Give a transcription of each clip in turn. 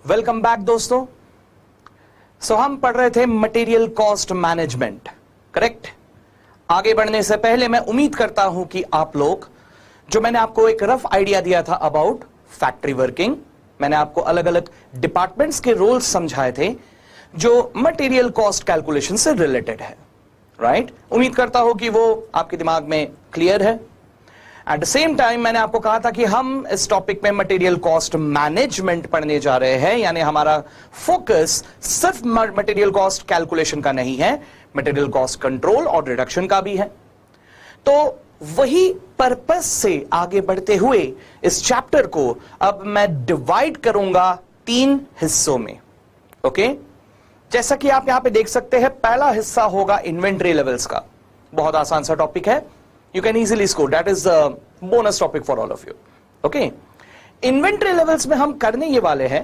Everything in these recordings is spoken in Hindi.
वेलकम बैक दोस्तों। हम पढ़ रहे थे मटेरियल कॉस्ट मैनेजमेंट, करेक्ट। आगे बढ़ने से पहले मैं उम्मीद करता हूं कि आप लोग, जो मैंने आपको एक रफ आइडिया दिया था अबाउट फैक्ट्री वर्किंग, मैंने आपको अलग अलग डिपार्टमेंट्स के रोल्स समझाए थे जो मटेरियल कॉस्ट कैलकुलेशन से रिलेटेड है, राइट। उम्मीद करता हूं कि वो आपके दिमाग में क्लियर है। एट द सेम टाइम मैंने आपको कहा था कि हम इस टॉपिक में मटेरियल कॉस्ट मैनेजमेंट पढ़ने जा रहे हैं, यानी हमारा फोकस सिर्फ मटेरियल कॉस्ट कैलकुलेशन का नहीं है, मटेरियल कॉस्ट कंट्रोल और रिडक्शन का भी है। तो वही पर्पस से आगे बढ़ते हुए इस चैप्टर को अब मैं डिवाइड करूंगा 3 हिस्सों में, ओके। जैसा कि आप यहां पे देख सकते हैं, पहला हिस्सा होगा इन्वेंट्री लेवल्स का। बहुत आसान सा टॉपिक है, you can easily score, that is a bonus topic for all of you, okay। Inventory levels में हम करने ये वाले हैं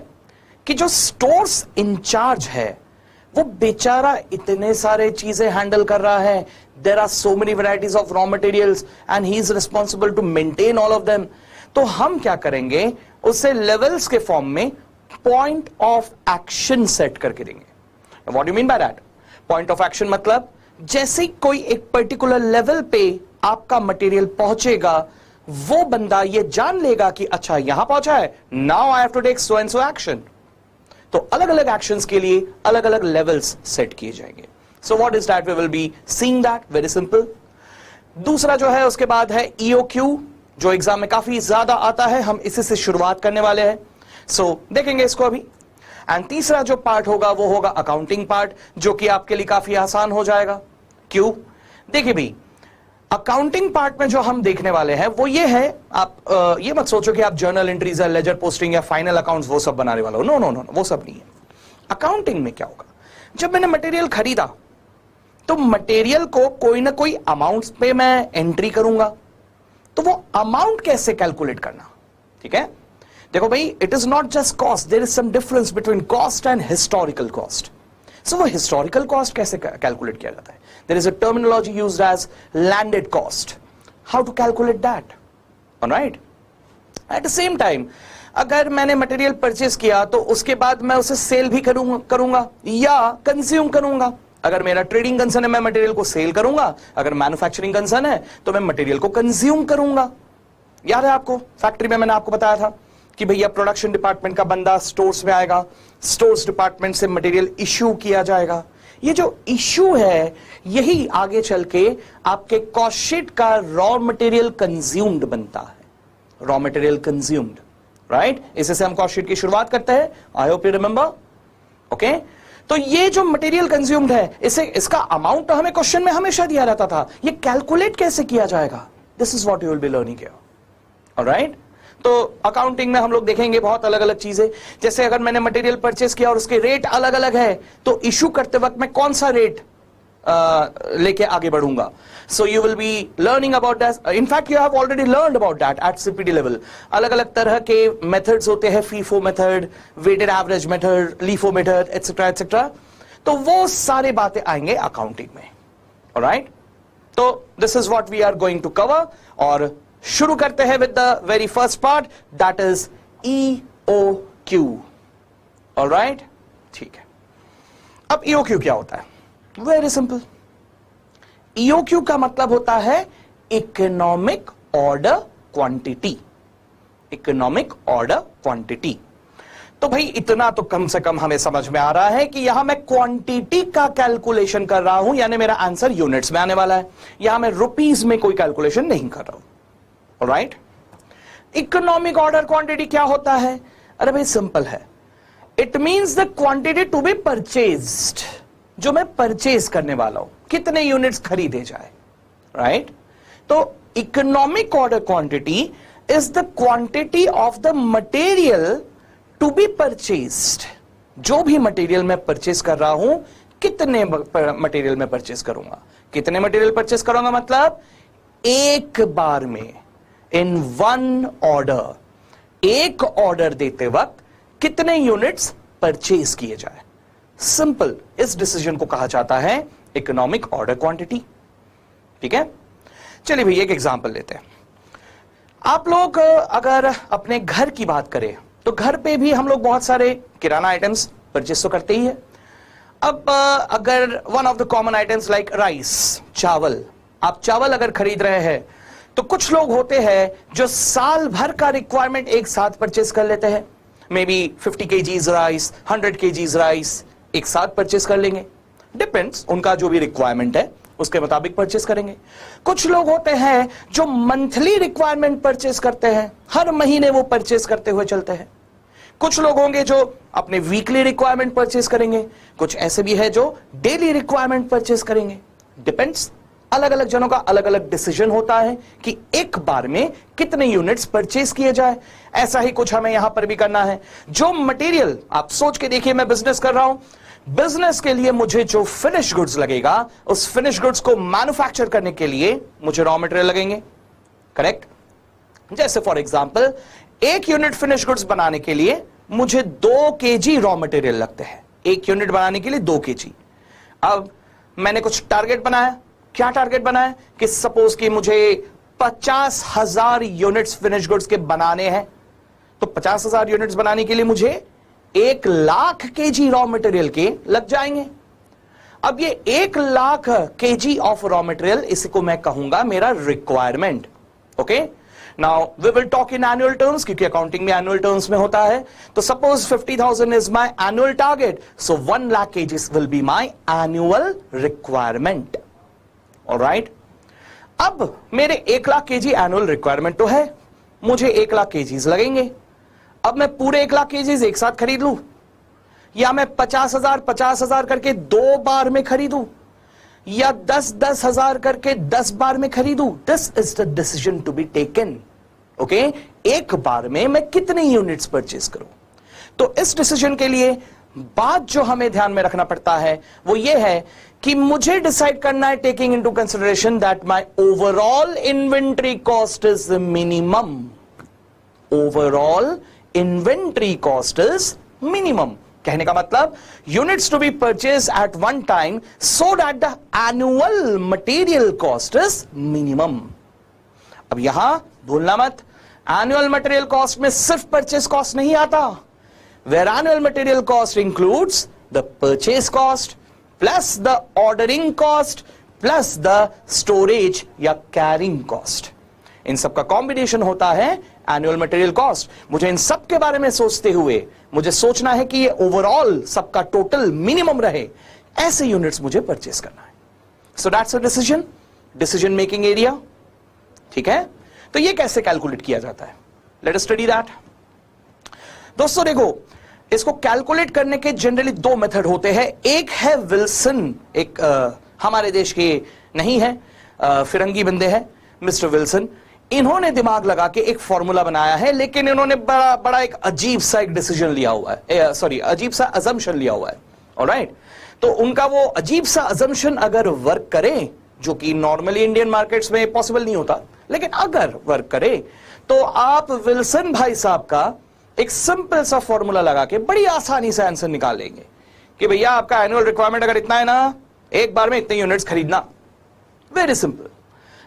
कि जो स्टोर्स इंचार्ज है वो बेचारा इतने सारे चीजें हैंडल कर रहा है, there are so many varieties of raw materials and he is responsible to maintain all of them। तो हम क्या करेंगे, उसे लेवल्स के फॉर्म में पॉइंट ऑफ एक्शन सेट करके देंगे। What you mean by that? Point of action मतलब जैसे कोई एक पर्टिकुलर लेवल पे आपका मटेरियल पहुंचेगा, वो बंदा ये जान लेगा कि अच्छा यहां पहुंचा है, now I have to take so and so action. तो अलग अलग एक्शंस के लिए अलग अलग लेवल्स सेट किए जाएंगे। So what is that? We will be seeing that, very simple. दूसरा जो है उसके बाद है ईओक्यू, जो एग्जाम में काफी ज्यादा आता है, हम इसी से शुरुआत करने वाले हैं। सो देखेंगे इसको अभी। एंड तीसरा जो पार्ट होगा वो होगा अकाउंटिंग पार्ट, जो कि आपके लिए काफी आसान हो जाएगा। क्यों? देखिए भाई, अकाउंटिंग पार्ट में जो हम देखने वाले हैं वो ये है, आप ये मत सोचो कि आप जर्नल एंट्रीज या लेजर पोस्टिंग या फाइनल अकाउंट्स वो सब बनाने वाले हो। नो नो नो, वो सब नहीं है। अकाउंटिंग में क्या होगा, जब मैंने मटेरियल खरीदा तो मटेरियल को कोई ना कोई अमाउंट पे मैं एंट्री करूंगा, तो वो अमाउंट कैसे कैलकुलेट करना, ठीक है। देखो भाई, it is not just cost, there is some difference between cost and historical cost. So वो हिस्टोरिकल कॉस्ट कैसे कैलकुलेट किया जाता है? There is a terminology used as landed cost. How to calculate that? All right. At the same time, अगर मैंने मटेरियल परचेज किया तो उसके बाद मैं उसे सेल भी करूंगा या कंज्यूम करूंगा। अगर मेरा ट्रेडिंग कंसर्न है, मैं मटेरियल को सेल करूंगा। अगर मैन्युफैक्चरिंग कंसर्न है तो मैं मटेरियल को कंज्यूम करूंगा। याद है आपको, फैक्ट्री में मैंने आपको बताया था कि भैया प्रोडक्शन डिपार्टमेंट का बंदा स्टोर्स में आएगा, स्टोर्स डिपार्टमेंट से मटेरियल इश्यू किया जाएगा। ये जो इश्यू है यही आगे चल के आपके कॉस्ट शीट का रॉ मटेरियल कंज्यूम्ड बनता है। Raw material consumed, right. इसी से हम कॉस्ट शीट की शुरुआत करते हैं। I hope you remember, okay. तो ये जो मटेरियल कंज्यूम्ड है, इसे इसका अमाउंट तो हमें क्वेश्चन में हमेशा दिया रहता था, ये कैलकुलेट कैसे किया जाएगा, this is what you will be learning here, alright. तो अकाउंटिंग में हम लोग देखेंगे बहुत अलग अलग चीजें। जैसे अगर मैंने मटेरियल परचेस किया और उसके रेट अलग अलग है, तो इशू करते वक्त मैं कौन सा रेट लेके आगे बढ़ूंगा। So you will be learning about that. In fact you have already learned about that at CPT level. अलग अलग तरह के मेथड्स होते हैं, FIFO method, weighted average method, LIFO method, etcetera etcetera. तो वो सारे बातें आएंगे अकाउंटिंग में, ऑलराइट। तो this is what we are going to cover, और शुरू करते हैं with the very first part, that is EOQ, alright. ठीक है, अब ईओक्यू क्या होता है? Very simple. ईओक्यू का मतलब होता है economic order quantity. Economic order quantity. तो भाई इतना तो कम से कम हमें समझ में आ रहा है कि यहां मैं क्वांटिटी का कैलकुलेशन कर रहा हूं, यानी मेरा आंसर यूनिट्स में आने वाला है। यहां मैं रुपीस में कोई कैलकुलेशन नहीं कर रहा हूं, राइट। इकोनॉमिक ऑर्डर क्वांटिटी क्या होता है? अरे भाई सिंपल है, it means the quantity to be purchased, जो मैं परचेज करने वाला हूं, कितने यूनिट्स खरीदे जाए, राइट। तो economic order quantity is the quantity of the material to be purchased. जो भी मटेरियल मैं परचेज कर रहा हूं, कितने मटेरियल में परचेज करूंगा। कितने मटेरियल परचेज करूंगा मतलब एक बार में, इन वन ऑर्डर। एक ऑर्डर देते वक्त कितने यूनिट्स परचेज किए जाए। सिंपल, इस डिसीजन को कहा जाता है इकोनॉमिक ऑर्डर क्वांटिटी, ठीक है। चलिए भाई एक एग्जांपल लेते हैं। आप लोग अगर अपने घर की बात करें तो घर पे भी हम लोग बहुत सारे किराना आइटम्स परचेस तो करते ही है। अब अगर one of the common items like rice, चावल, आप चावल अगर खरीद रहे हैं तो कुछ लोग होते हैं जो साल भर का रिक्वायरमेंट एक साथ परचेस कर लेते हैं। May be 50 kgs rice, 100 kgs rice एक साथ परचेस कर लेंगे, डिपेंड्स, उनका जो भी रिक्वायरमेंट है उसके मुताबिक परचेस करेंगे। कुछ लोग होते हैं जो मंथली रिक्वायरमेंट परचेस करते हैं, हर महीने वो परचेस करते हुए चलते हैं। कुछ लोग होंगे जो अपने वीकली रिक्वायरमेंट परचेस करेंगे, कुछ ऐसे भी है जो डेली रिक्वायरमेंट परचेस करेंगे, डिपेंड्स। अलग अलग जनों का अलग अलग डिसीजन होता है कि एक बार में कितने यूनिट्स परचेस किए जाए। ऐसा ही कुछ हमें यहां पर भी करना है। जो मटेरियल, आप सोच के देखिए, मैं बिजनेस कर रहा हूं, बिजनेस के लिए मुझे जो फिनिश गुड्स लगेगा, उस फिनिश गुड्स को मैन्युफैक्चर करने के लिए मुझे रॉ मटेरियल लगेंगे, करेक्ट। जैसे फॉर एग्जांपल, एक यूनिट फिनिश गुड्स बनाने के लिए मुझे 2 kg रॉ मटेरियल लगते हैं। एक यूनिट बनाने के लिए 2 kg। अब मैंने कुछ टारगेट बनाया। क्या टारगेट बनाया कि सपोज कि मुझे 50,000 यूनिट्स फिनिश गुड्स के बनाने हैं, तो 50,000 यूनिट्स बनाने के लिए मुझे 1 लाख kg रॉ मटेरियल के लग जाएंगे। अब ये 1 lakh kg of raw material, इसी को मैं कहूंगा मेरा requirement. Okay, now we will talk in annual terms, क्योंकि अकाउंटिंग में एनुअल टर्म्स में होता है। तो suppose 50,000 is my annual target, so 1 lakh kgs will be my annual requirement. Alright, अब मेरे 1 लाख kg एनुअल रिक्वायरमेंट तो है, मुझे 1 लाख kgs लगेंगे। अब मैं पूरे 1 लाख kgs एक साथ खरीद लूं, या मैं 50,000 करके 2 बार में खरीदूं, या 10,000 करके 10 बार में खरीदूं। This is the decision to be taken. Okay, एक बार में मैं कितने यूनिट्स परचेस करूं। तो इस डिसीजन के लिए बात जो हमें ध्यान में रखना पड़ता है वो ये है कि मुझे डिसाइड करना है, taking into consideration that my overall inventory cost is minimum. Overall inventory cost is minimum, कहने का मतलब units to be purchase at one time so that the annual material cost is minimum. अब यहां भूलना मत, एनुअल मटेरियल कॉस्ट में सिर्फ परचेज कॉस्ट नहीं आता, where annual material cost includes the purchase cost plus the ordering cost plus the storage या carrying cost। इन सब का कॉम्बिनेशन होता है annual material cost। मुझे इन सब के बारे में सोचते हुए मुझे सोचना है कि ये ओवरऑल सबका टोटल मिनिमम रहे, ऐसे यूनिट्स मुझे परचेस करना है। So that's a decision making area. ठीक है, तो ये कैसे कैलकुलेट किया जाता है, लेट अस स्टडी दैट। दोस्तों देखो, इसको कैलकुलेट करने के जनरली 2 मेथड होते हैं। एक है विल्सन, एक हमारे देश के नहीं है, फिरंगी बंदे हैं मिस्टर विल्सन। इन्होंने दिमाग लगा के एक फॉर्मूला बनाया है, लेकिन इन्होंने बड़ा एक अजीब सा एक डिसीजन लिया हुआ है, सॉरी अजीब सा अजम्पशन लिया हुआ है। ऑलराइट, तो उनका वो अजीब सा अजम्पशन अगर वर्क करे, जो कि नॉर्मली इंडियन मार्केट्स में पॉसिबल नहीं होता, लेकिन अगर वर्क करे, तो आप विल्सन भाई साहब का एक सिंपल सा फॉर्मूला लगा के बड़ी आसानी से आंसर निकाल लेंगे कि भैया आपका एनुअल रिक्वायरमेंट अगर इतना है ना, एक बार में इतने यूनिट्स खरीदना, वेरी सिंपल।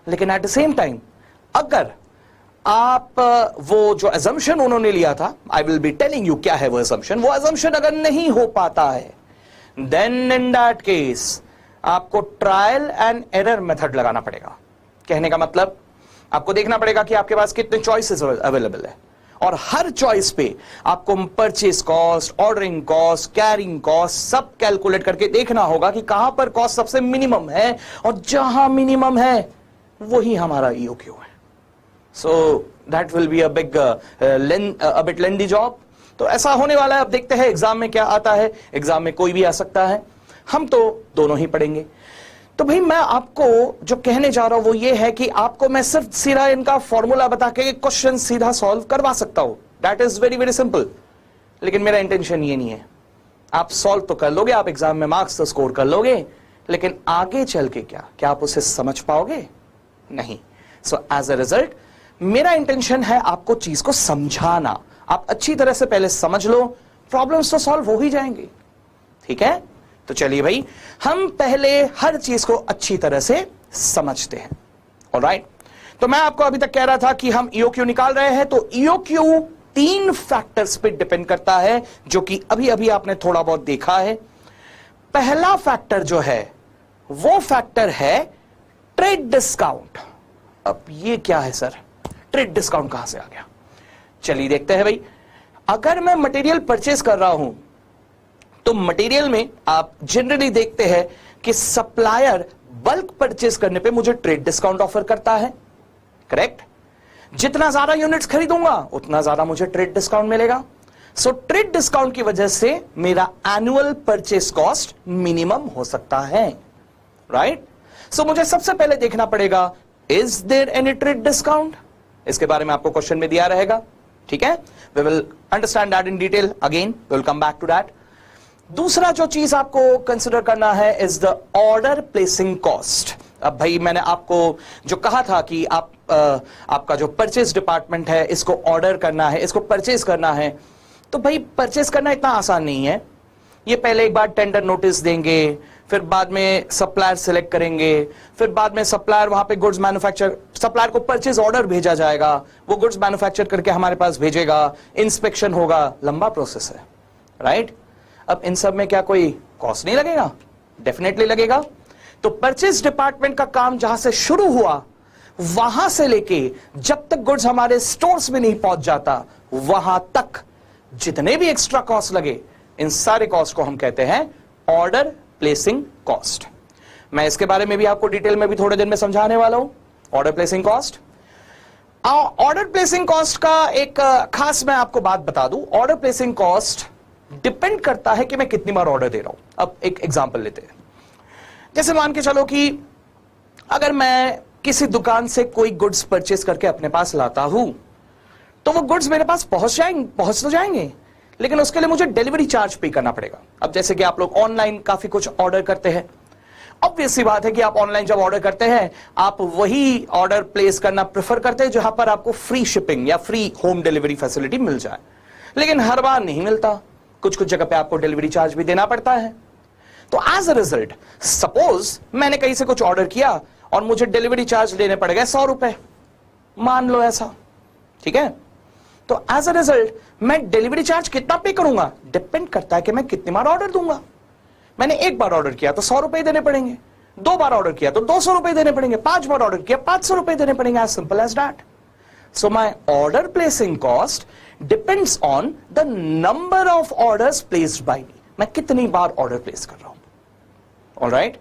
लेकिन एट द सेम टाइम अगर आप वो जो असम्पशन उन्होंने लिया था, I will be telling you क्या है वो असम्पशन, वो असम्पशन अगर नहीं हो पाता है, देन इन दैट केस आपको ट्रायल एंड एरर मेथड लगाना पड़ेगा। कहने का मतलब आपको देखना पड़ेगा कि आपके पास कितने चॉइसेस अवेलेबल है, और हर चॉइस पे आपको purchase cost, ordering cost, carrying cost सब कैलकुलेट करके देखना होगा कि कहां पर कॉस्ट सबसे मिनिमम है, और जहां मिनिमम है वही हमारा ईओक्यू है। So that will be a bit lengthy job. तो ऐसा होने वाला है। अब देखते हैं एग्जाम में क्या आता है। एग्जाम में कोई भी आ सकता है, हम तो दोनों ही पढ़ेंगे। तो भाई मैं आपको जो कहने जा रहा हूं वो ये है कि आपको मैं सिर्फ सीधा इनका फॉर्मूला बता के क्वेश्चन सीधा सॉल्व करवा सकता हूं, that is very very simple. लेकिन मेरा इंटेंशन ये नहीं है। आप सॉल्व तो कर लोगे, आप एग्जाम में मार्क्स तो स्कोर कर लोगे, लेकिन आगे चल के क्या आप उसे समझ पाओगे? नहीं। सो एज अ रिजल्ट मेरा इंटेंशन है आपको चीज को समझाना। आप अच्छी तरह से पहले समझ लो, प्रॉब्लम्स तो सॉल्व हो ही जाएंगे। ठीक है, तो चलिए भाई हम पहले हर चीज को अच्छी तरह से समझते हैं। ऑलराइट, तो मैं आपको अभी तक कह रहा था कि हम ईओक्यू निकाल रहे हैं, तो ईओक्यू तीन फैक्टर्स पे डिपेंड करता है, जो कि अभी अभी आपने थोड़ा बहुत देखा है। पहला फैक्टर जो है वो फैक्टर है ट्रेड डिस्काउंट। अब ये क्या है सर, ट्रेड डिस्काउंट कहां से आ गया? चलिए देखते हैं भाई। अगर मैं मटेरियल परचेज कर रहा हूं तो मटेरियल में आप जनरली देखते हैं कि सप्लायर बल्क परचेज करने पे मुझे ट्रेड डिस्काउंट ऑफर करता है, करेक्ट? जितना ज्यादा यूनिट्स खरीदूंगा उतना ज्यादा मुझे ट्रेड डिस्काउंट मिलेगा। सो ट्रेड डिस्काउंट की वजह से मेरा एनुअल परचेज कॉस्ट मिनिमम हो सकता है, राइट? सो मुझे सबसे पहले देखना पड़ेगा, is there any trade discount? इसके बारे में आपको क्वेश्चन में दिया रहेगा, ठीक है? We will understand that in detail, again we will come back to that. दूसरा जो चीज आपको कंसिडर करना है is the order placing cost. अब भाई मैंने आपको जो कहा था कि आपका जो परचेज डिपार्टमेंट है, इसको ऑर्डर करना है, इसको परचेज करना है, तो भाई परचेज करना इतना आसान नहीं है। ये पहले एक बार टेंडर नोटिस देंगे, फिर बाद में सप्लायर सिलेक्ट करेंगे, फिर बाद में सप्लायर वहां पे गुड्स मैन्युफैक्चर, सप्लायर को परचेज ऑर्डर भेजा जाएगा, वो गुड्स मैन्युफैक्चर करके हमारे पास भेजेगा, इंस्पेक्शन होगा, लंबा प्रोसेस है, राइट? अब इन सब में क्या कोई कॉस्ट नहीं लगेगा? डेफिनेटली लगेगा। तो परचेज डिपार्टमेंट का काम जहां से शुरू हुआ, वहां से लेके जब तक गुड्स हमारे स्टोर्स में नहीं पहुंच जाता, वहां तक जितने भी एक्स्ट्रा कॉस्ट लगे, इन सारे कॉस्ट को हम कहते हैं ऑर्डर प्लेसिंग कॉस्ट। मैं इसके बारे में भी आपको डिटेल में भी थोड़े दिन में समझाने वाला हूं, order placing cost. Order placing cost का एक खास मैं आपको बात बता दूं, ऑर्डर प्लेसिंग कॉस्ट डिपेंड करता है कि मैं कितनी बार ऑर्डर दे रहा हूं। अब एक एग्जांपल लेते हैं, जैसे मान के चलो कि अगर मैं किसी दुकान से कोई गुड्स परचेस करके अपने पास लाता हूं, तो वो गुड्स मेरे पास पहुंच तो जाएंगे, लेकिन उसके लिए मुझे डिलीवरी चार्ज पे करना पड़ेगा। अब जैसे कि आप लोग ऑनलाइन काफी कुछ ऑर्डर करते हैं, ऑब्वियस सी बात है कि आप ऑनलाइन जब ऑर्डर करते हैं, आप वही ऑर्डर प्लेस करना प्रेफर करते हैं जहां पर आपको फ्री शिपिंग या फ्री होम डिलीवरी फैसिलिटी मिल जाए। लेकिन हर बार नहीं मिलता, कुछ कुछ जगह पे आपको डिलीवरी चार्ज भी देना पड़ता है। तो एज अ रिजल्ट, सपोज मैंने कहीं से कुछ ऑर्डर किया और मुझे डिलीवरी चार्ज देने पड़ गए 100 रुपए, मान लो ऐसा, ठीक है? तो एज अ रिजल्ट मैं डिलीवरी चार्ज कितना पे करूंगा, डिपेंड करता है कि मैं कितनी बार ऑर्डर दूंगा। मैंने एक बार ऑर्डर किया तो 100 रुपए देने पड़ेंगे, 2 बार ऑर्डर किया तो 200 रुपए देने पड़ेंगे, 5 बार ऑर्डर किया 500 रुपए देने पड़ेंगे, as simple as that. So my order placing cost depends on the number of orders placed by me, मैं कितनी बार ऑर्डर प्लेस कर रहा हूं। ऑलराइट,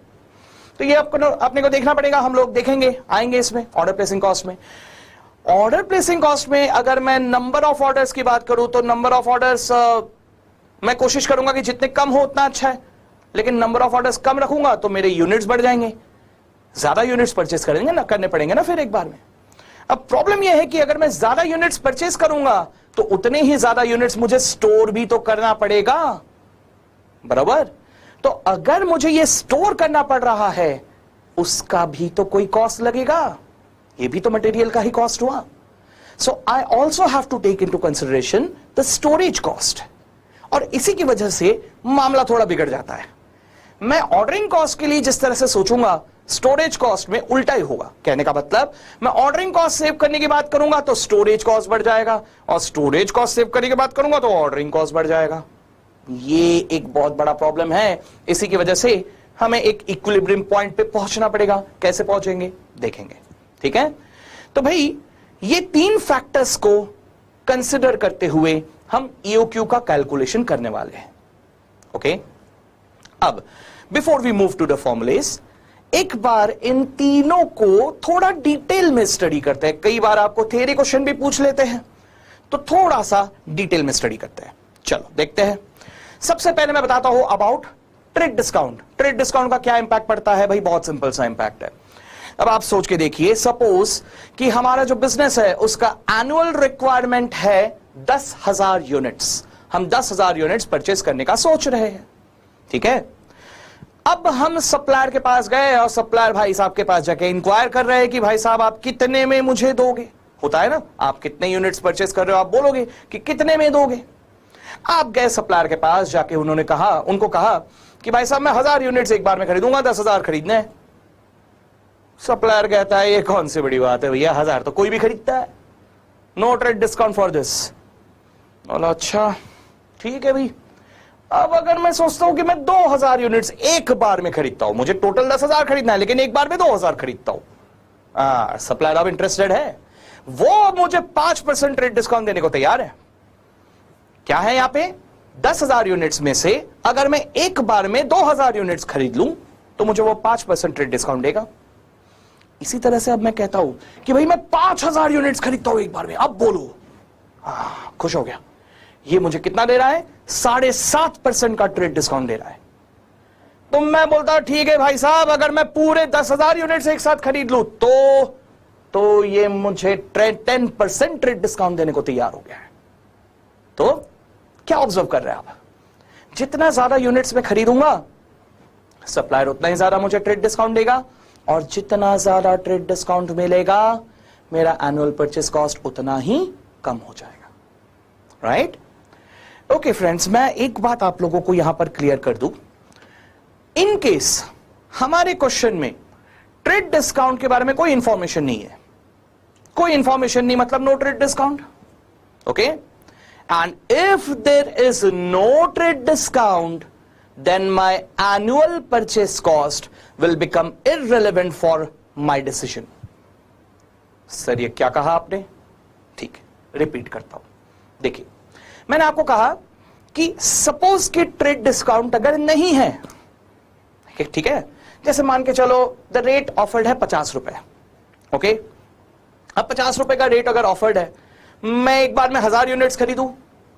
तो ये अपने को देखना पड़ेगा, हम लोग देखेंगे, आएंगे इसमें ऑर्डर प्लेसिंग कॉस्ट में। ऑर्डर प्लेसिंग कॉस्ट में अगर मैं नंबर ऑफ ऑर्डर्स की बात करूं तो नंबर ऑफ ऑर्डर्स मैं कोशिश करूंगा कि जितने कम हो उतना अच्छा है, लेकिन नंबर ऑफ ऑर्डर्स कम रखूंगा तो मेरे यूनिट्स बढ़ जाएंगे, ज्यादा यूनिट्स परचेस करेंगे ना, करने पड़ेंगे ना फिर एक बार में। अब प्रॉब्लम यह है कि अगर मैं ज्यादा यूनिट्स परचेस करूंगा तो उतने ही ज्यादा यूनिट्स मुझे स्टोर भी तो करना पड़ेगा, बराबर? तो अगर मुझे ये स्टोर करना पड़ रहा है, उसका भी तो कोई कॉस्ट लगेगा, ये भी तो मटेरियल का ही कॉस्ट हुआ। So I also have to take into consideration the storage cost, और इसी की वजह से मामला थोड़ा बिगड़ जाता है। मैं ऑर्डरिंग कॉस्ट के लिए जिस तरह से सोचूंगा, स्टोरेज कॉस्ट में उल्टा ही होगा। कहने का मतलब, मैं ऑर्डरिंग कॉस्ट सेव करने की बात करूंगा तो स्टोरेज कॉस्ट बढ़ जाएगा, और स्टोरेज कॉस्ट सेव करने की बात करूंगा तो ऑर्डरिंग कॉस्ट बढ़ जाएगा। ये एक बहुत बड़ा प्रॉब्लम है। इसी की वजह से हमें एक इक्विलिब्रियम पॉइंट पे पहुंचना पड़ेगा। कैसे पहुंचेंगे देखेंगे, ठीक है? तो भाई ये 3 फैक्टर्स को कंसिडर करते हुए हम ईओक्यू का कैलकुलेशन करने वाले हैं। ओके, अब before we move to the formulas, एक बार इन तीनों को थोड़ा डिटेल में स्टडी करते हैं। कई बार आपको थ्योरी क्वेश्चन भी पूछ लेते हैं, तो थोड़ा सा डिटेल में स्टडी करते हैं। चलो देखते हैं। सबसे पहले मैं बताता हूं about trade discount. Trade discount का क्या इंपैक्ट पड़ता है भाई? बहुत सिंपल सा इंपैक्ट है। अब आप सोच के देखिए, सपोज कि हमारा जो बिजनेस है उसका एनुअल रिक्वायरमेंट है 10,000 यूनिट्स, हम 10,000 यूनिट्स परचेस करने का सोच रहे हैं, ठीक है? अब हम सप्लायर के पास गए और सप्लायर भाई साहब के पास जाके इंक्वायर कर रहे हैं कि भाई साहब आप कितने में मुझे दोगे। होता है ना, आप कितने यूनिट्स परचेस कर रहे हो, आप बोलोगे कि कितने में दोगे। आप गए सप्लायर के पास जाके, उनको कहा कि भाई साहब मैं 1000 यूनिट्स एक बार में खरीदूंगा, 10,000 खरीदने हैं। सप्लायर कहता है ये कौन सी बड़ी बात है भैया, 1000 तो कोई भी खरीदता है, no trade discount for this. बोला अच्छा ठीक है भाई, अब अगर मैं सोचता हूं कि मैं 2000 यूनिट्स एक बार में खरीदता हूं, मुझे टोटल 10,000 खरीदना है लेकिन एक बार में 2000 खरीदता हूं, सप्लायर अब इंटरेस्टेड है, वो मुझे 5% रेट डिस्काउंट देने को तैयार है। क्या है यहां पे, 10,000 यूनिट्स में से अगर मैं एक बार में 2000 यूनिट्स खरीद लूं तो मुझे वो 5% रेट डिस्काउंट देगा। इसी तरह से अब मैं कहता हूं कि भाई मैं 5000 यूनिट्स खरीदता हूं एक बार में, अब बोलो, खुश हो गया, ये मुझे कितना दे रहा है, 7.5% का ट्रेड डिस्काउंट दे रहा है। तो मैं बोलता ठीक है भाई साहब, अगर मैं पूरे 10,000 यूनिट्स एक साथ खरीद लूं तो ये मुझे 10% ट्रेड डिस्काउंट देने को तैयार हो गया है। तो क्या ऑब्जर्व कर रहे हैं आप, जितना ज्यादा यूनिट्स में खरीदूंगा सप्लायर उतना ही ज्यादा मुझे ट्रेड डिस्काउंट देगा, और जितना ज्यादा ट्रेड डिस्काउंट मिलेगा मेरा एनुअल परचेस कॉस्ट उतना ही कम हो जाएगा। राइट? ओके फ्रेंड्स, मैं एक बात आप लोगों को यहां पर क्लियर कर दूं, इन केस हमारे क्वेश्चन में ट्रेड डिस्काउंट के बारे में कोई इंफॉर्मेशन नहीं है, कोई इंफॉर्मेशन नहीं मतलब no trade discount, okay, and if there is no trade discount then my annual purchase cost will become irrelevant for my decision. Sir ये क्या कहा आपने? ठीक है, रिपीट करता हूं। देखिए, मैंने आपको कहा कि सपोज कि ट्रेड डिस्काउंट अगर नहीं है, ठीक है, जैसे मान के चलो द रेट ऑफर्ड है 50 रुपए, ओके, अब 50 रुपए का रेट अगर ऑफर्ड है, मैं एक बार में 1000 यूनिट्स खरीदूं,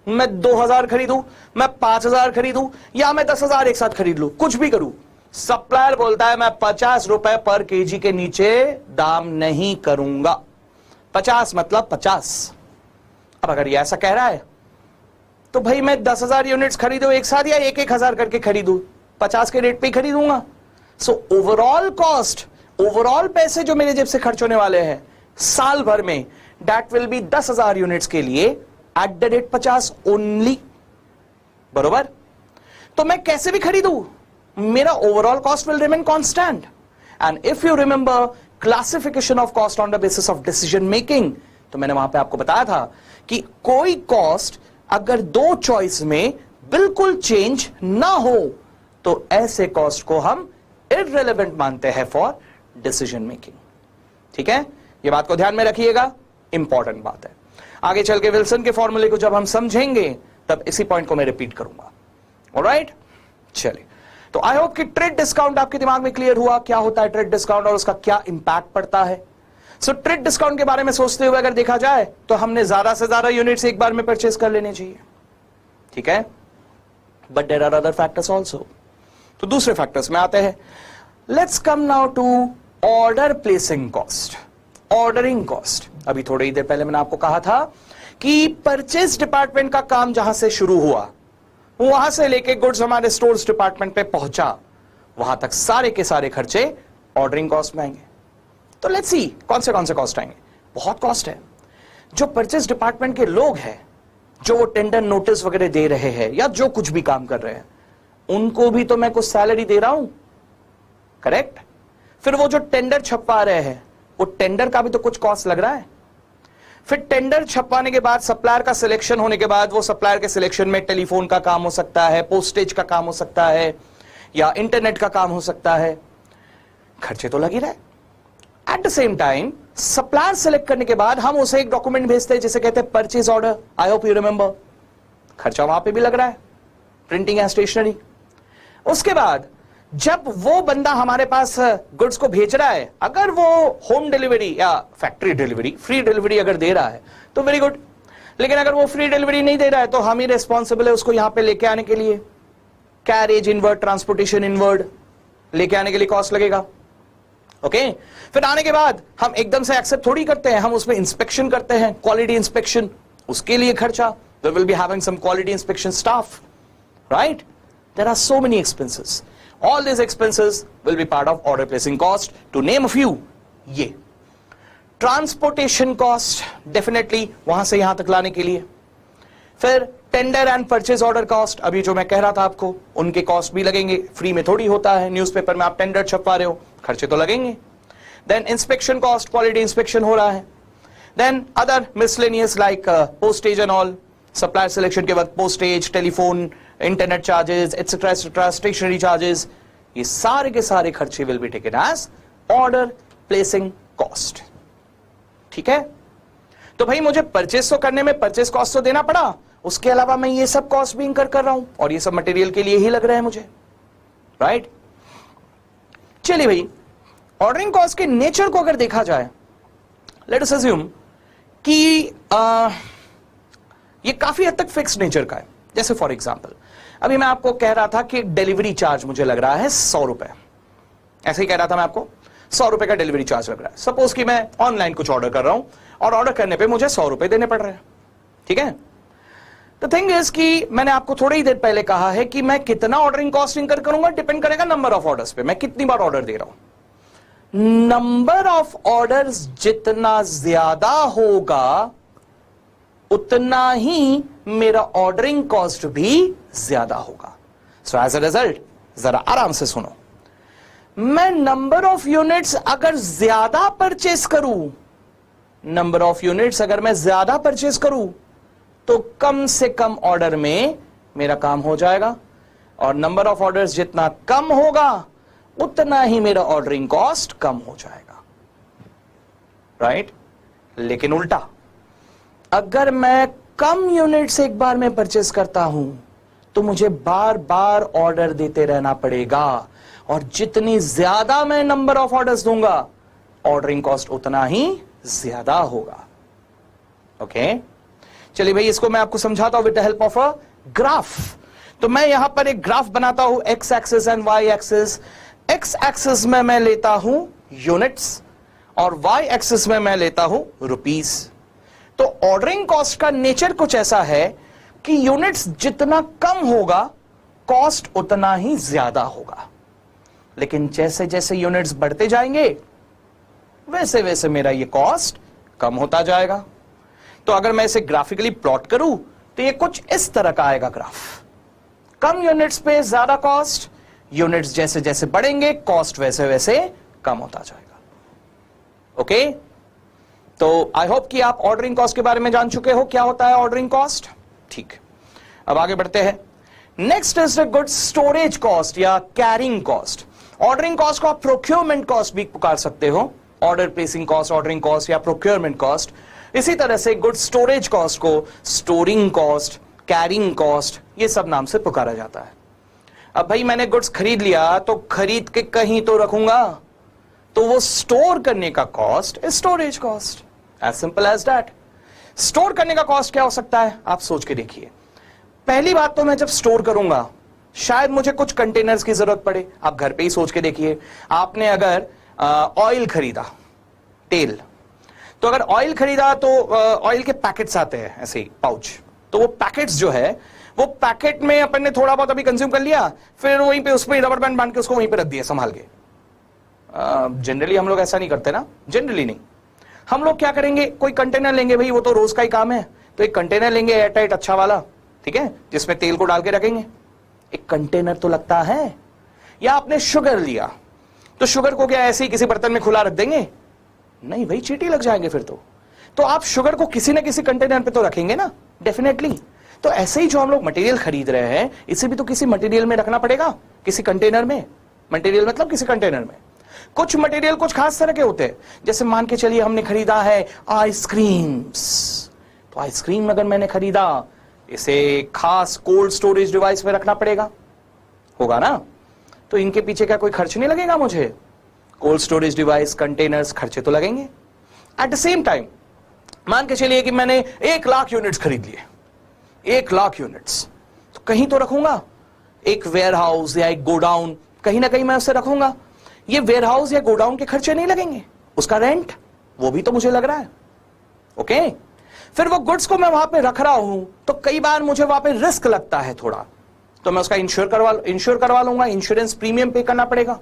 मैं 2000 खरीदूं, मैं 5000 खरीदूं, या मैं 10,000 एक साथ खरीद लूं, कुछ भी करूं, सप्लायर बोलता है मैं 50 रुपए पर केजी के नीचे दाम नहीं करूंगा। 50 मतलब 50। अब अगर ये ऐसा कह रहा है तो भाई मैं 10,000 यूनिट्स खरीदूं एक साथ या एक 1000 करके खरीदूं, 50 के रेट पे ही खरीदूंगा। सो ओवरऑल कॉस्ट, ओवरऑल पैसे जो मेरे जेब से खर्च होने वाले हैं साल भर में, दैट विल बी 10,000 यूनिट्स के लिए एट द रेट 50 ओनली। बरोबर? तो मैं कैसे भी खरीदूं, मेरा overall cost will remain constant. And if you remember classification of cost on the basis of decision making, तो मैंने वहां पे आपको बताया था कि कोई कॉस्ट अगर दो चॉइस में बिल्कुल चेंज ना हो तो ऐसे कॉस्ट को हम इररिलेवेंट मानते हैं फॉर डिसीजन मेकिंग। ठीक है, ये बात को ध्यान में रखिएगा, इंपॉर्टेंट बात है। आगे चल के विल्सन के फॉर्मूले को जब हम समझेंगे तब इसी पॉइंट को मैं रिपीट करूंगा। ऑलराइट, चलिए, तो आई होप कि ट्रेड डिस्काउंट आपके दिमाग में क्लियर हुआ, क्या होता है ट्रेड डिस्काउंट और उसका क्या इंपैक्ट पड़ता है। सो ट्रेड डिस्काउंट के बारे में सोचते हुए अगर देखा जाए तो हमने ज्यादा से ज्यादा यूनिट्स एक बार में परचेस कर लेने चाहिए, ठीक है, but there are other factors also. तो दूसरे फैक्टर्स में आते हैं। Let's come now to order placing cost, ordering cost. अभी थोड़ी ही देर पहले मैंने आपको कहा था कि परचेज डिपार्टमेंट का काम जहां से शुरू हुआ, वहां से लेके गुड्स हमारे स्टोर्स डिपार्टमेंट पे पहुंचा, वहां तक सारे के सारे खर्चे ऑर्डरिंग कॉस्ट में आएंगे। तो लेट्स सी कौन से कॉस्ट आएंगे। बहुत कॉस्ट है। जो परचेज डिपार्टमेंट के लोग हैं, जो वो टेंडर नोटिस वगैरह दे रहे हैं या जो कुछ भी काम कर रहे हैं, उनको भी तो मैं कुछ सैलरी दे रहा हूं, करेक्ट। फिर वो जो टेंडर छपवा रहे हैं, वो टेंडर का भी तो कुछ कॉस्ट लग रहा है। फिर टेंडर छपवाने के बाद सप्लायर का सिलेक्शन होने के बाद, वो सप्लायर के सिलेक्शन में टेलीफोन का काम हो सकता है, पोस्टेज का काम हो सकता है, या इंटरनेट का काम हो सकता है। खर्चे तो लग ही रहे। At the same time supplier select करने के बाद हम उसे एक डॉक्यूमेंट भेजते हैं जिसे कहते हैं purchase order. I hope you remember, खर्चा वहां पे भी लग रहा है, प्रिंटिंग एंड स्टेशनरी। उसके बाद जब वो बंदा हमारे पास गुड्स को भेज रहा है, अगर वो होम डिलीवरी या फैक्ट्री डिलीवरी, फ्री डिलीवरी अगर दे रहा है तो वेरी गुड, लेकिन अगर वो फ्री डिलीवरी नहीं दे रहा है तो हम ही रिस्पॉन्सिबल है उसको यहां पे लेके आने के लिए। कैरेज इनवर्ड, ट्रांसपोर्टेशन इनवर्ड, लेके आने के लिए कॉस्ट लगेगा। ओके, फिर आने के बाद हम एकदम से एक्सेप्ट थोड़ी करते हैं, हम उसमें इंस्पेक्शन करते हैं, क्वालिटी इंस्पेक्शन, उसके लिए खर्चा। We will be having some quality inspection staff, right. There are so many expenses. All these expenses will be part of order placing cost. To name a few, ये ट्रांसपोर्टेशन कॉस्ट, डेफिनेटली वहां से यहां तक लाने के लिए। फिर tender and purchase order cost, अभी जो मैं कह रहा था आपको, उनके कॉस्ट भी लगेंगे, फ्री में थोड़ी होता है। न्यूज़पेपर में आप टेंडर छपवा रहे हो, खर्चे तो लगेंगे। Then inspection cost, quality inspection हो रहा है। Then other miscellaneous like postage and all, supplier selection के वक्त postage, telephone, internet charges, etcetera etcetera, stationery charges, ये सारे के सारे खर्चे will be taken as order placing cost. ठीक है, तो भाई मुझे परचेस तो करने में परचेस कॉस्ट तो देना पड़ा, उसके अलावा मैं ये सब कॉस्ट भी इंकर कर रहा हूं और ये सब मटेरियल के लिए ही लग रहा है मुझे, राइट। चलिए भाई, ऑर्डरिंग कॉस्ट के नेचर को अगर देखा जाए, लेट अस अज्यूम कि ये काफी हद तक फिक्स नेचर का है। जैसे फॉर एग्जांपल अभी मैं आपको कह रहा था कि डिलीवरी चार्ज मुझे लग रहा है 100 रुपए, ऐसे ही कह रहा था मैं आपको 100 रुपए का डिलीवरी चार्ज लग रहा है। सपोज कि मैं ऑनलाइन कुछ ऑर्डर कर रहा हूं और ऑर्डर करने पे मुझे 100 रुपए देने पड़ रहे हैं। ठीक है, द थिंग इज कि मैंने आपको थोड़ी ही देर पहले कहा है कि मैं कितना ऑर्डरिंग कॉस्ट इंकर करूंगा डिपेंड करेगा नंबर ऑफ ऑर्डर्स पे, मैं कितनी बार ऑर्डर दे रहा हूं। नंबर ऑफ ऑर्डर्स जितना ज्यादा होगा उतना ही मेरा ऑर्डरिंग कॉस्ट भी ज्यादा होगा। सो एज अ रिजल्ट, जरा आराम से सुनो, मैं नंबर ऑफ यूनिट्स अगर ज्यादा परचेस करूं, नंबर ऑफ यूनिट्स अगर मैं ज्यादा परचेस करूं तो कम से कम ऑर्डर में मेरा काम हो जाएगा, और नंबर ऑफ ऑर्डर्स जितना कम होगा उतना ही मेरा ऑर्डरिंग कॉस्ट कम हो जाएगा, राइट। लेकिन उल्टा, अगर मैं कम यूनिट्स एक बार में परचेस करता हूं तो मुझे बार बार ऑर्डर देते रहना पड़ेगा, और जितनी ज्यादा मैं नंबर ऑफ ऑर्डर्स दूंगा ऑर्डरिंग कॉस्ट उतना ही ज्यादा होगा। ओके, चलिए भाई, इसको मैं आपको समझाता हूं with the help of a graph. तो मैं यहां पर एक ग्राफ बनाता हूं, X axis and Y axis. X axis में मैं लेता हूं यूनिट्स और वाई एक्सिस में मैं लेता हूं रुपीस। तो ऑर्डरिंग कॉस्ट का नेचर कुछ ऐसा है कि यूनिट्स जितना कम होगा कॉस्ट उतना ही ज्यादा होगा, लेकिन जैसे जैसे यूनिट्स बढ़ते जाएंगे वैसे वैसे मेरा ये कॉस्ट कम होता जाएगा। तो अगर मैं इसे ग्राफिकली प्लॉट करूं तो ये कुछ इस तरह का आएगा ग्राफ। कम यूनिट्स पे ज्यादा कॉस्ट, यूनिट्स जैसे जैसे बढ़ेंगे कॉस्ट वैसे वैसे कम होता जाएगा। ओके, तो आई होप कि आप ऑर्डरिंग कॉस्ट के बारे में जान चुके हो, क्या होता है ऑर्डरिंग कॉस्ट। ठीक, अब आगे बढ़ते हैं। Next is the goods storage cost या कैरिंग कॉस्ट। ऑर्डरिंग कॉस्ट को आप प्रोक्योरमेंट कॉस्ट भी पुकार सकते हो, order placing cost, ordering cost या प्रोक्योरमेंट कॉस्ट। इसी तरह से गुड्स स्टोरेज कॉस्ट को स्टोरिंग कॉस्ट, कैरिंग कॉस्ट, ये सब नाम से पुकारा जाता है। अब भाई मैंने गुड्स खरीद लिया तो खरीद के कहीं तो रखूंगा, तो वो स्टोर करने का cost is storage cost, as simple as that. Store करने का कॉस्ट क्या हो सकता है, आप सोच के देखिए। पहली बात तो मैं जब स्टोर करूंगा शायद मुझे कुछ कंटेनर्स की जरूरत पड़े। आप घर पे ही सोच के देखिए, आपने अगर ऑयल खरीदा, तेल, तो अगर ऑयल खरीदा तो ऑयल के पैकेट्स आते हैं ऐसे ही पाउच, तो वो पैकेट्स जो है वो पैकेट में अपन ने थोड़ा बहुत अभी कंज्यूम कर लिया, फिर वहीं पे उसमें रबर बैंड बांध के उसको वहीं पे रख दिया संभाल के। जनरली हम लोग ऐसा नहीं करते ना, जनरली नहीं। हम लोग क्या करेंगे, कोई कंटेनर लेंगे, भाई वो तो रोज का ही काम है, तो एक कंटेनर लेंगे एयरटाइट अच्छा वाला, ठीक है, जिसमें तेल को डाल के रखेंगे। एक कंटेनर तो लगता है। या आपने शुगर लिया, तो शुगर को क्या ऐसे ही किसी बर्तन में खुला रख देंगे, नहीं भाई चींटी लग जाएंगे फिर तो आप शुगर को किसी ना किसी कंटेनर पे तो रखेंगे ना, डेफिनेटली। तो ऐसे ही जो हम लोग मटेरियल खरीद रहे हैं इसे भी तो किसी मटेरियल में रखना पड़ेगा, किसी कंटेनर में। मटेरियल मतलब किसी कंटेनर में। कुछ मटेरियल कुछ खास तरह के होते हैं, जैसे मान के चलिए हमने खरीदा है आइसक्रीम्स, तो आइसक्रीम अगर मैंने खरीदा, इसे खास कोल्ड स्टोरेज डिवाइस में रखना पड़ेगा, होगा ना। तो इनके पीछे क्या कोई खर्च नहीं लगेगा मुझे, कोल्ड स्टोरेज डिवाइस, कंटेनर्स, खर्चे तो लगेंगे। एट द सेम टाइम मान के चलिए कि मैंने 1 लाख यूनिट्स खरीद लिए, 1 लाख यूनिट्स, तो कहीं तो रखूंगा, एक वेयर हाउस या एक गोडाउन, कहीं ना कहीं मैं उसे रखूंगा। ये वेयर हाउस या गोडाउन के खर्चे नहीं लगेंगे, उसका रेंट वो भी तो मुझे लग रहा है। ओके, फिर वो गुड्स को मैं वहां पे रख रहा हूं तो कई बार मुझे वहां पे रिस्क लगता है थोड़ा, तो मैं उसका इंश्योर करवा लूंगा, इंश्योरेंस प्रीमियम पे करना पड़ेगा।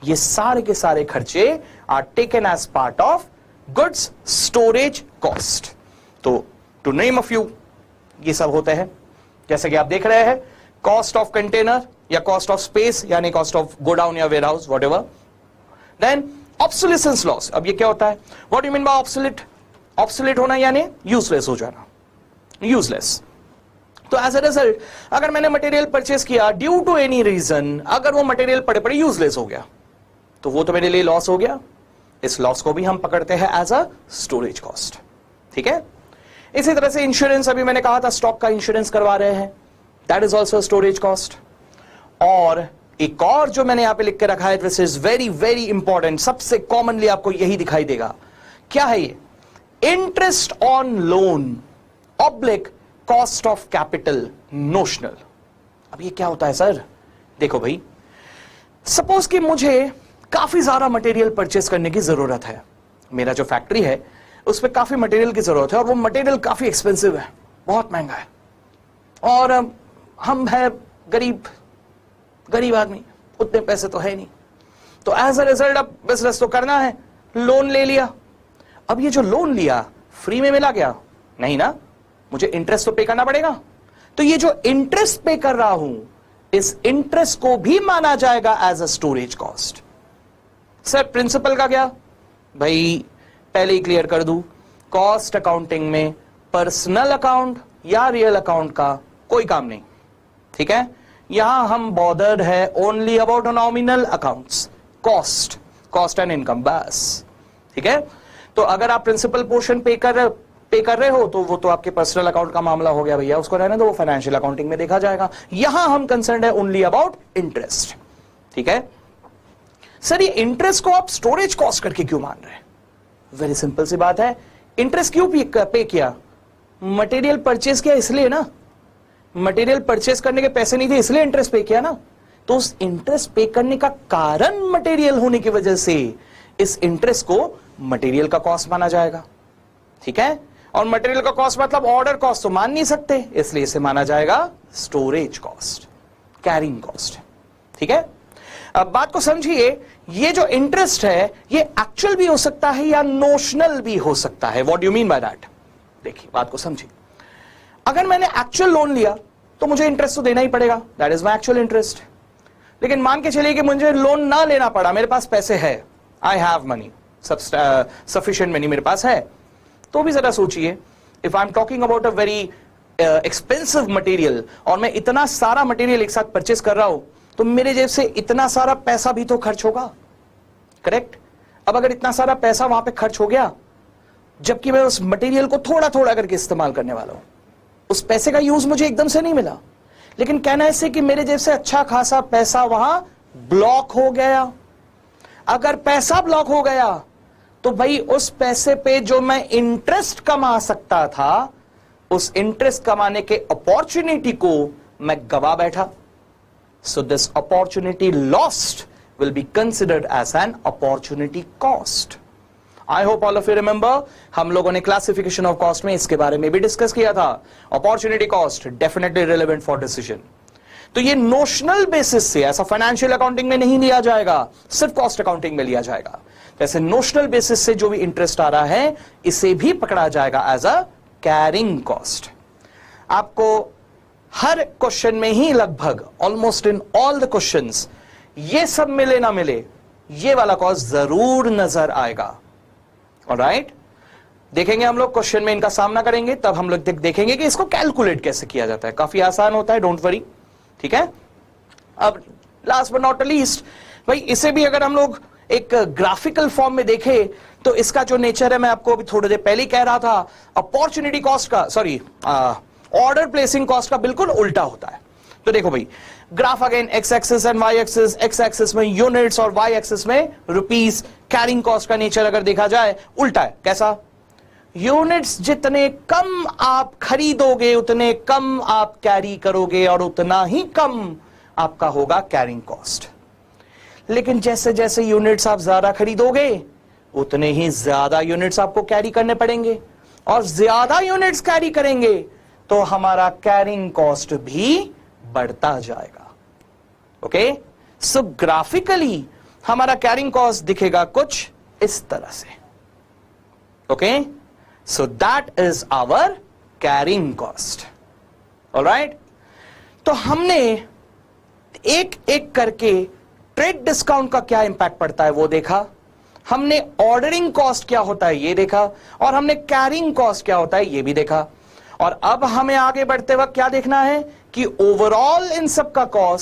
ये सारे के सारे खर्चे are taken as part of goods storage cost. तो टू नेम अ फ्यू, ये सब होते हैं, जैसे कि आप देख रहे हैं, कॉस्ट ऑफ कंटेनर या कॉस्ट ऑफ स्पेस, यानी कॉस्ट ऑफ गोडाउन या warehouse, whatever. Then obsolescence loss. अब ये क्या होता है, what you mean by obsolete? Obsolete होना यानी यूजलेस हो जाना, यूजलेस। तो एज अ रिजल्ट अगर मैंने मटेरियल परचेस किया ड्यू टू एनी रीजन, अगर वो मटेरियल पड़े पड़े यूजलेस हो गया तो वो तो मेरे लिए लॉस हो गया। इस लॉस को भी हम पकड़ते हैं एज अ स्टोरेज कॉस्ट। ठीक है, इसी तरह से इंश्योरेंस, अभी मैंने कहा था स्टॉक का इंश्योरेंस करवा रहे हैं, that is also storage cost. और एक और जो मैंने यहां पे लिख के रखा है which is very very important, सबसे कॉमनली आपको यही दिखाई देगा, क्या है ये? Interest on loan oblique cost of capital notional. अब ये क्या होता है सर? देखो भाई, सपोज कि मुझे काफी ज्यादा मटेरियल परचेस करने की जरूरत है, मेरा जो फैक्ट्री है उस पर काफी मटेरियल की जरूरत है और वो मटेरियल काफी एक्सपेंसिव है, बहुत महंगा है, और हम है गरीब आदमी, उतने पैसे तो है नहीं, तो एज अ रिजल्ट अब बिजनेस तो करना है, लोन ले लिया। अब ये जो लोन लिया फ्री में मिला क्या? नहीं ना, मुझे इंटरेस्ट तो पे करना पड़ेगा। तो ये जो इंटरेस्ट पे कर रहा हूं, इस इंटरेस्ट को भी माना जाएगा as a storage cost. Sir principal का क्या? भाई पहले ही क्लियर कर दूं, कॉस्ट अकाउंटिंग में पर्सनल अकाउंट या रियल अकाउंट का कोई काम नहीं। ठीक है, यहां हम बॉदर्ड है only about nominal accounts, cost and income, बस। ठीक है, तो अगर आप प्रिंसिपल पोर्शन पे कर रहे हो तो वो तो आपके पर्सनल अकाउंट का मामला हो गया भैया, उसको रहने दो, वो फाइनेंशियल अकाउंटिंग में देखा जाएगा। यहां हम कंसर्न है ओनली अबाउट इंटरेस्ट। ठीक है सर, ये इंटरेस्ट को आप स्टोरेज कॉस्ट करके क्यों मान रहे हैं? वेरी सिंपल सी बात है, इंटरेस्ट क्यों पे किया? मटेरियल परचेस किया इसलिए ना, मटेरियल परचेस करने के पैसे नहीं थे इसलिए इंटरेस्ट पे किया ना, तो उस इंटरेस्ट पे करने का कारण मटेरियल होने की वजह से इस इंटरेस्ट को मटेरियल का कॉस्ट माना जाएगा। ठीक है, और मटेरियल का कॉस्ट मतलब ऑर्डर कॉस्ट तो मान नहीं सकते, इसलिए इसे माना जाएगा स्टोरेज कॉस्ट, कैरिंग कॉस्ट। ठीक है, अब बात को समझिए, ये जो इंटरेस्ट है ये एक्चुअल भी हो सकता है या नोशनल भी हो सकता है। What do you mean by that? देखिए बात को समझिए, अगर मैंने एक्चुअल लोन लिया तो मुझे इंटरेस्ट तो देना ही पड़ेगा, that is my actual interest. लेकिन मान के चलिए कि मुझे लोन ना लेना पड़ा, मेरे पास पैसे है, I have money, sufficient money मेरे पास है, तो भी जरा सोचिए, if I am talking about a very expensive material और मैं इतना सारा मटेरियल एक साथ परचेस कर रहा हूं, तो मेरे जेब से इतना सारा पैसा भी तो खर्च होगा, करेक्ट? अब अगर इतना सारा पैसा वहां पे खर्च हो गया, जबकि मैं उस मटेरियल को थोड़ा थोड़ा करके इस्तेमाल करने वाला हूं, उस पैसे का यूज मुझे एकदम से नहीं मिला, लेकिन कहना ऐसे कि मेरे जेब से अच्छा खासा पैसा वहां ब्लॉक हो गया। अगर पैसा ब्लॉक हो गया तो भाई उस पैसे पे जो मैं इंटरेस्ट कमा सकता था, उस इंटरेस्ट कमाने के अपॉर्चुनिटी को मैं गवा बैठा। So this opportunity lost will be considered as an opportunity cost. I hope all of you remember, हम लोगों ने क्लासिफिकेशन ऑफ कॉस्ट में इसके बारे में भी डिस्कस किया था। Opportunity cost definitely relevant for decision. तो ये नोशनल बेसिस से, ऐसा फाइनेंशियल अकाउंटिंग में नहीं लिया जाएगा, सिर्फ कॉस्ट अकाउंटिंग में लिया जाएगा। जैसे नोशनल बेसिस से जो भी इंटरेस्ट आ रहा है, इसे भी पकड़ा जाएगा एज अ कैरिंग कॉस्ट। आपको हर क्वेश्चन में ही लगभग almost in all the questions ये सब मिले ना मिले, ये वाला कॉस्ट जरूर नजर आएगा। ऑलराइट, देखेंगे हम लोग, क्वेश्चन में इनका सामना करेंगे, तब हम लोग देखेंगे कि इसको कैलकुलेट कैसे किया जाता है। काफी आसान होता है, डोंट वरी। ठीक है, अब लास्ट बट नॉट लीस्ट, भाई इसे भी अगर हम लोग एक ग्राफिकल फॉर्म में देखें तो इसका जो नेचर है, मैं आपको अभी थोड़ी देर पहले ही कह रहा था, अपॉर्चुनिटी कॉस्ट का, सॉरी ऑर्डर प्लेसिंग कॉस्ट का बिल्कुल उल्टा होता है। तो देखो भाई, graph again X axis and Y axis, X axis में यूनिट्स और वाई एक्सिस में रुपीस। कैरिंग कॉस्ट का नेचर अगर देखा जाए उल्टा है। कैसा? यूनिट्स जितने कम आप खरीदोगे उतने कम आप कैरी करोगे और उतना ही कम आपका होगा कैरिंग कॉस्ट। लेकिन जैसे जैसे यूनिट्स आप ज्यादा खरीदोगे उतने ही ज्यादा यूनिट्स आपको कैरी करने पड़ेंगे, और ज्यादा यूनिट्स कैरी करेंगे तो हमारा कैरिंग कॉस्ट भी बढ़ता जाएगा। ओके, सो ग्राफिकली हमारा कैरिंग कॉस्ट दिखेगा कुछ इस तरह से। Okay, so that is our carrying cost. Alright, तो हमने एक एक करके ट्रेड डिस्काउंट का क्या इंपैक्ट पड़ता है वो देखा, हमने ऑर्डरिंग कॉस्ट क्या होता है ये देखा, और हमने कैरिंग कॉस्ट क्या होता है ये भी देखा। और अब हमें आगे बढ़ते वक्त क्या देखना है कि ओवरऑल इन सब का कॉस्ट